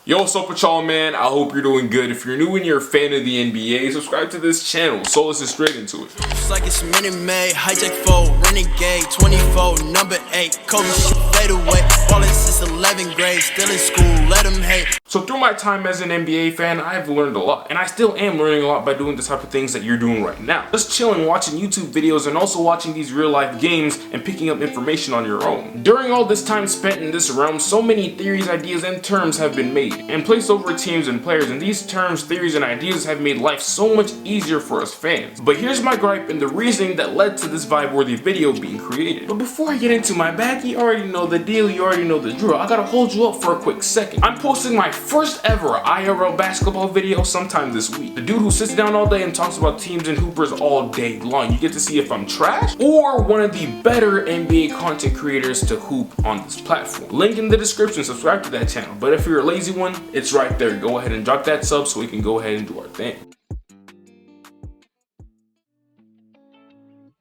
Yo, what's up with y'all, man? I hope you're doing good. If you're new and you're a fan of the NBA, subscribe to this channel. So let's get straight into it. It's like it's Minute Maid, hijack 4, renegade, 24, number 8, Kobe shit fade away, ballin' since 11th grade, still in school, let them hate. So through my time as an NBA fan, I've learned a lot, and I still am learning a lot by doing the type of things that you're doing right now. Just chilling, watching YouTube videos, and also watching these real life games and picking up information on your own. During all this time spent in this realm, so many theories, ideas, and terms have been made and placed over teams and players, and these terms, theories, and ideas have made life so much easier for us fans. But here's my gripe and the reasoning that led to this vibe-worthy video being created. But before I get into my bag, you already know the deal, you already know the drill. I gotta hold you up for a quick second. I'm posting my first ever IRL basketball video sometime this week. The dude who sits down all day and talks about teams and hoopers all day long. You get to see if I'm trash or one of the better NBA content creators to hoop on this platform. Link in the description, subscribe to that channel. But if you're a lazy one, it's right there. Go ahead and drop that sub so we can go ahead and do our thing.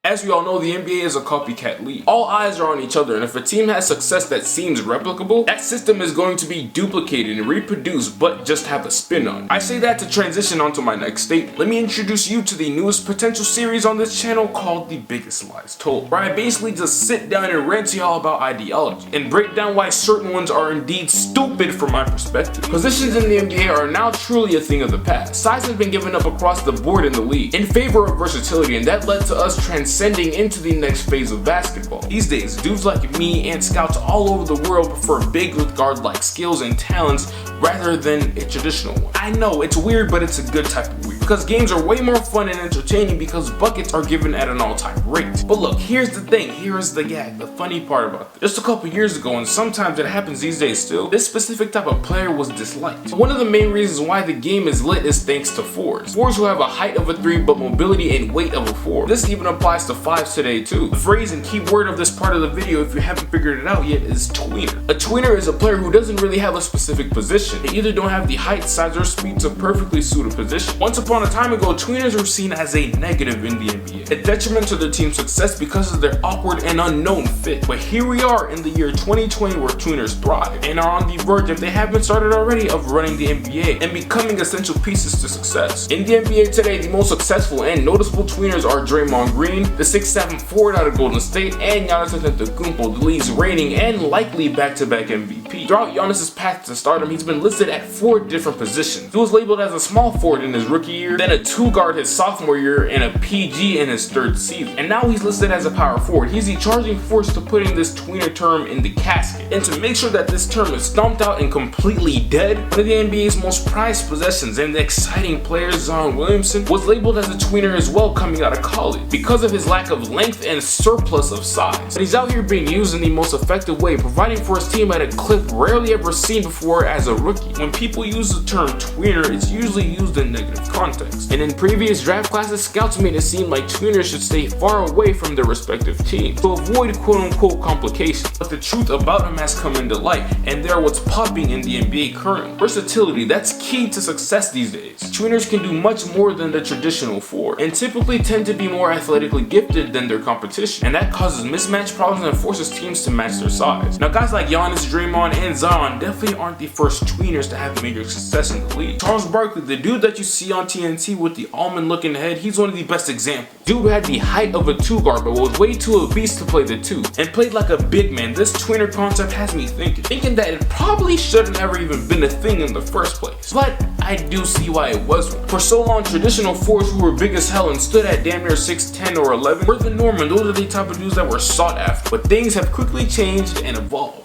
As we all know, the NBA is a copycat league. All eyes are on each other, and if a team has success that seems replicable, that system is going to be duplicated and reproduced, but just have a spin on it. I say that to transition onto my next statement. Let me introduce you to the newest potential series on this channel called The Biggest Lies Told, where I basically just sit down and rant to y'all about ideology and break down why certain ones are indeed stupid from my perspective. Positions in the NBA are now truly a thing of the past. Size has been given up across the board in the league in favor of versatility, and that led to us transcending into the next phase of basketball. These days, dudes like me and scouts all over the world prefer big with guard-like skills and talents rather than a traditional one. I know, it's weird, but it's a good type of weird, because games are way more fun and entertaining because buckets are given at an all-time rate. But look, here's the thing, here's the gag, the funny part about this. Just a couple years ago, and sometimes it happens these days still, this specific type of player was disliked. One of the main reasons why the game is lit is thanks to fours. Fours who have a height of a 3 but mobility and weight of a 4. This even applies to 5s today too. The phrase and key word of this part of the video, if you haven't figured it out yet, is tweener. A tweener is a player who doesn't really have a specific position. They either don't have the height, size, or speed to perfectly suit a position. Once upon a time ago, tweeners were seen as a negative in the NBA, a detriment to their team's success because of their awkward and unknown fit. But here we are in the year 2020 where tweeners thrive and are on the verge, if they haven't started already, of running the NBA and becoming essential pieces to success. In the NBA today, the most successful and noticeable tweeners are Draymond Green, the 6'7" forward out of Golden State, and Giannis Antetokounmpo, the league's reigning and likely back-to-back MVP. Throughout Giannis' path to stardom, he's been listed at 4 different positions. He was labeled as a small forward in his rookie year, then a 2-guard his sophomore year, and a PG in his 3rd season. And now he's listed as a power forward. He's the charging force to putting this tweener term in the casket. And to make sure that this term is stomped out and completely dead, one of the NBA's most prized possessions and the exciting player, Zion Williamson, was labeled as a tweener as well coming out of college because of his lack of length and surplus of size. But he's out here being used in the most effective way, providing for his team at a clip rarely ever seen before as a rookie. When people use the term tweener, it's usually used in negative context. And in previous draft classes, scouts made it seem like tweeners should stay far away from their respective teams to avoid quote-unquote complications. But the truth about them has come into light, and they're what's popping in the NBA currently. Versatility, that's key to success these days. Tweeners can do much more than the traditional 4, and typically tend to be more athletically gifted than their competition, and that causes mismatch problems and forces teams to match their size. Now guys like Giannis, Draymond, and Zion definitely aren't the first tweeners to have major success in the league. Charles Barkley, the dude that you see on TNT with the almond looking head, he's one of the best examples. Dude had the height of a 2-guard but was way too obese to play the 2 and played like a big man. This tweener concept has me thinking that it probably shouldn't ever even been a thing in the first place. But I do see why it was one. For so long, traditional 4s who were big as hell and stood at damn near 6'10" or 11 were the norm, and those are the type of dudes that were sought after. But things have quickly changed and evolved.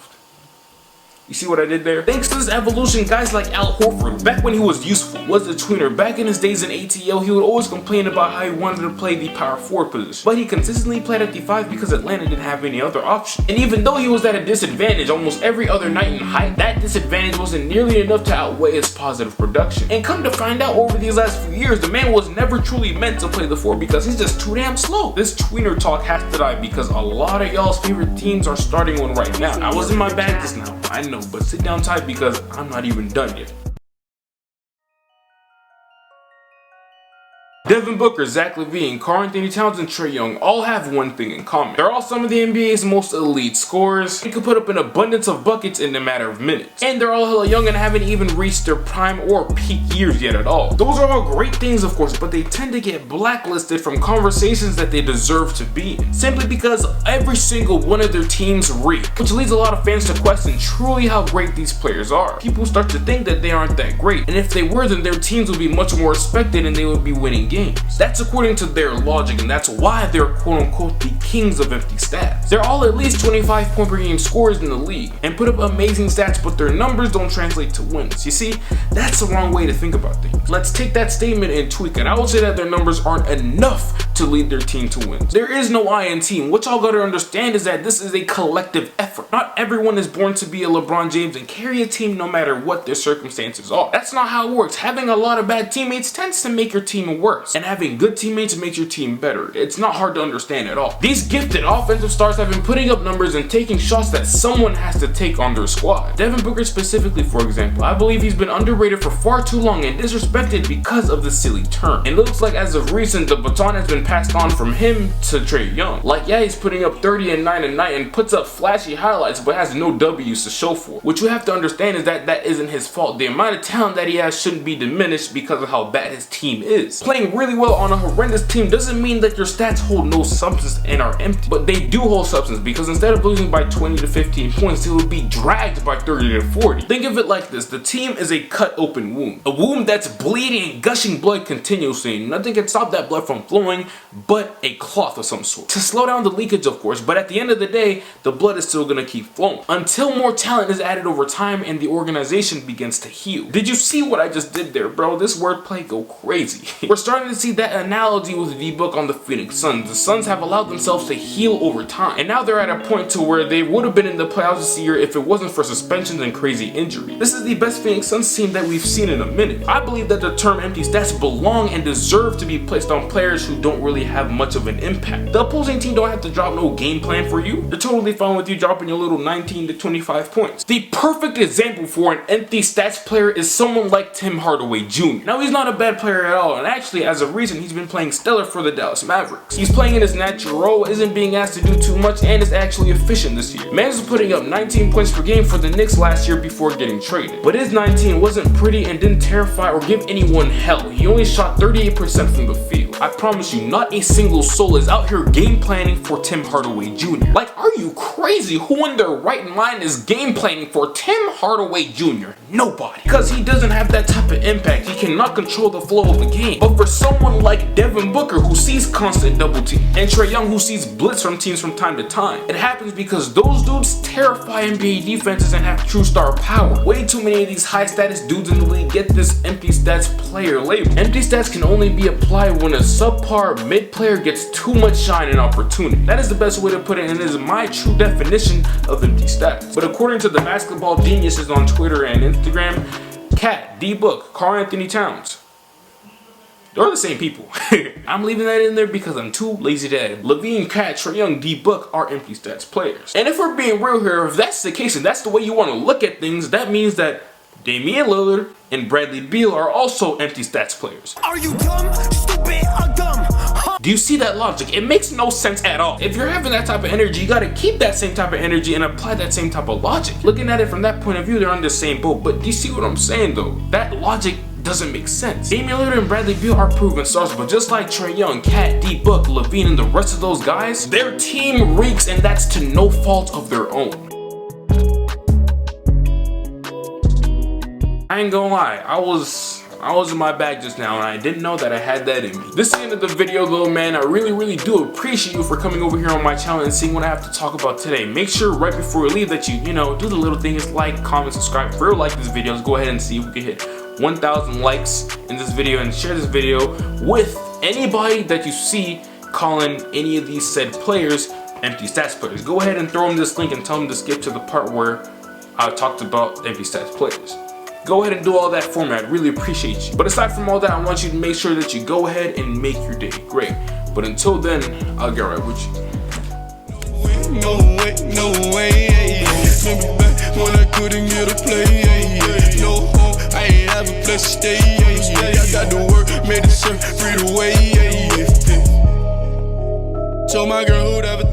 You see what I did there? Thanks to this evolution, guys like Al Horford, back when he was useful, was a tweener. Back in his days in ATL, he would always complain about how he wanted to play the power forward position, but he consistently played at the 5 because Atlanta didn't have any other option. And even though he was at a disadvantage almost every other night in height, that disadvantage wasn't nearly enough to outweigh his positive production. And come to find out, over these last few years, the man was never truly meant to play the 4 because he's just too damn slow. This tweener talk has to die because a lot of y'all's favorite teams are starting one right now. I was in my bag just now, I know, but sit down tight because I'm not even done yet. Devin Booker, Zach LaVine, Karl Anthony Towns, and Trae Young all have one thing in common. They're all some of the NBA's most elite scorers. They can put up an abundance of buckets in a matter of minutes. And they're all hella young and haven't even reached their prime or peak years yet at all. Those are all great things, of course, but they tend to get blacklisted from conversations that they deserve to be in, simply because every single one of their teams reek, which leads a lot of fans to question truly how great these players are. People start to think that they aren't that great, and if they were, then their teams would be much more respected and they would be winning games. That's according to their logic, and that's why they're quote-unquote the kings of empty stats. They're all at least 25 point per game scorers in the league and put up amazing stats, but their numbers don't translate to wins. You see, that's the wrong way to think about things. Let's take that statement and tweak it. I will say that their numbers aren't enough to lead their team to wins. There is no I in team. What y'all gotta understand is that this is a collective effort. Not everyone is born to be a LeBron James and carry a team no matter what their circumstances are. That's not how it works. Having a lot of bad teammates tends to make your team worse, and having good teammates makes your team better. It's not hard to understand at all. These gifted offensive stars have been putting up numbers and taking shots that someone has to take on their squad. Devin Booker specifically, for example, I believe he's been underrated for far too long and disrespected because of the silly term. And it looks like as of recent, the baton has been passed on from him to Trae Young. Like, yeah, he's putting up 30 and 9 a night and puts up flashy highlights, but has no W's to show for. What you have to understand is that that isn't his fault. The amount of talent that he has shouldn't be diminished because of how bad his team is. Playing really well on a horrendous team doesn't mean that your stats hold no substance and are empty, but they do hold substance, because instead of losing by 20 to 15 points, they would be dragged by 30 to 40. Think of it like this: the team is a cut open wound, a wound that's bleeding and gushing blood continuously. Nothing can stop that blood from flowing but a cloth of some sort to slow down the leakage, of course, but at the end of the day, the blood is still gonna keep flowing until more talent is added over time and the organization begins to heal. Did you see what I just did there, bro? This wordplay go crazy. We're starting to see that analogy with D-Book on the Phoenix Suns. The Suns have allowed themselves to heal over time, and now they're at a point to where they would have been in the playoffs this year if it wasn't for suspensions and crazy injury. This is the best Phoenix Suns team that we've seen in a minute. I believe that the term empty stats belong and deserve to be placed on players who don't really have much of an impact. The opposing team don't have to drop no game plan for you. They're totally fine with you dropping your little 19 to 25 points. The perfect example for an empty stats player is someone like Tim Hardaway Jr. Now, he's not a bad player at all, and actually, as of recent, he's been playing stellar for the Dallas Mavericks. He's playing in his natural role, isn't being asked to do too much, and is actually efficient this year. Man was putting up 19 points per game for the Knicks last year before getting traded. But his 19 wasn't pretty and didn't terrify or give anyone hell. He only shot 38% from the field. I promise you, not a single soul is out here game planning for Tim Hardaway Jr. Like, are you crazy? Who in their right mind is game planning for Tim Hardaway Jr.? Nobody. Because he doesn't have that type of impact. He cannot control the flow of the game. But for someone like Devin Booker, who sees constant double team, and Trae Young, who sees blitz from teams from time to time, it happens because those dudes terrify NBA defenses and have true star power. Way too many of these high status dudes in the league get this empty stats player label. Empty stats can only be applied when a subpar mid player gets too much shine and opportunity. That is the best way to put it, and it is my true definition of empty stats. But according to the basketball geniuses on Twitter and Instagram, Cat, D-Book, Karl Anthony Towns, they're the same people. I'm leaving that in there because I'm too lazy to edit. LaVine, Cat, Trae Young, D-Book are empty stats players. And if we're being real here, if that's the case and that's the way you want to look at things, that means that Damian Lillard and Bradley Beal are also empty stats players. Are you dumb, stupid, or dumb? Do you see that logic? It makes no sense at all. If you're having that type of energy, you gotta keep that same type of energy and apply that same type of logic. Looking at it from that point of view, they're on the same boat. But do you see what I'm saying though? That logic doesn't make sense. Damian Lillard and Bradley Beal are proven stars, but just like Trae Young, Cat, D-Book, LaVine, and the rest of those guys, their team reeks, and that's to no fault of their own. I ain't gonna lie, I was in my bag just now and I didn't know that I had that in me. This is the end of the video though, man. I really do appreciate you for coming over here on my channel and seeing what I have to talk about today. Make sure right before you leave that you know, do the little things like, comment, subscribe. If you like this video, let's go ahead and see if we can hit 1,000 likes in this video and share this video with anybody that you see calling any of these said players empty stats players. Go ahead and throw them this link and tell them to skip to the part where I talked about empty stats players. Go ahead and do all that for me. I'd really appreciate you. But aside from all that, I want you to make sure that you go ahead and make your day great. But until then, I'll get right with you. No way, remember back when I couldn't get a play, no home, I ain't have a place to stay, I got to work, made a certain free the way. Told my girl who'd ever